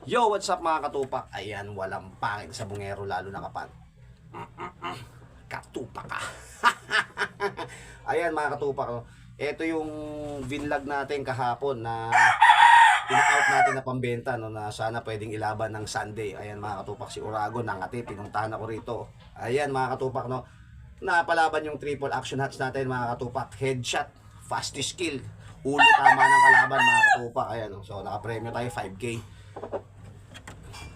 Yo, what's up mga katupak? Ayan, walang pangit sa bungero lalo na kapag katupak ka. Ayan mga katupak, no? Ito yung vinlog natin kahapon na pina-out natin na pambenta, no, na sana pwedeng ilaban ng Sunday. Ayan mga katupak, si Urago nangati, pinuntahan ako rito. Ayan mga katupak, no, napalaban yung triple action hats natin mga katupak. Headshot, fastest kill, ulo tama ng kalaban mga katupak. Ayan, no? So nakapremyo tayo 5K.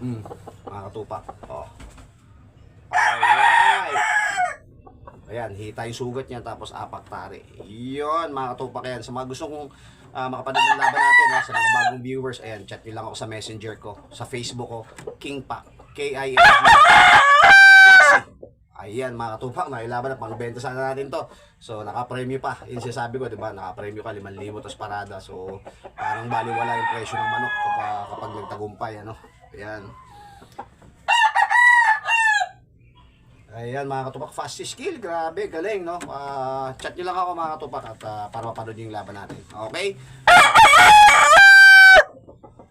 Mga katupak. Oh. Alright. Ayan, hita yung sugat niya tapos apak tari. Yun, mga katupak yan. Sa mga gusto kong makapanood ng laban natin, sa mga bagong viewers, ayan, chat nyo lang ako sa messenger ko, sa Facebook ko, Kingpak, K-I-N-G. Ayan, mga katupak, nailaban na, pangbenta sana natin to. So, nakapremyo pa. Yung sinasabi ko, diba, nakapremyo ka, 5,000 tapos parada. So, parang baliwala yung presyo ng manok kapag nagtagumpay, ano. Ayan. Ayan mga katupak, fastest skill, grabe, galing, no? Chat nyo lang ako mga katupak at para mapanood yung laban natin. Okay?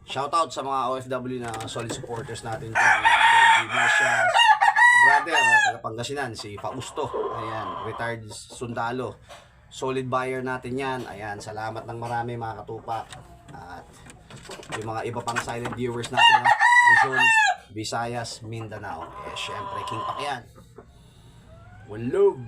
Shoutout sa mga OFW na solid supporters natin dyan. Benji Marcias, brother, taga Pangasinan, si Fausto. Ayan, retired sundalo. Solid buyer natin yan. Ayan, salamat ng marami mga katupak. At yung mga iba pang silent viewers natin, Luzon, Visayas, Mindanao. Syempre, King Pak yan. Walog.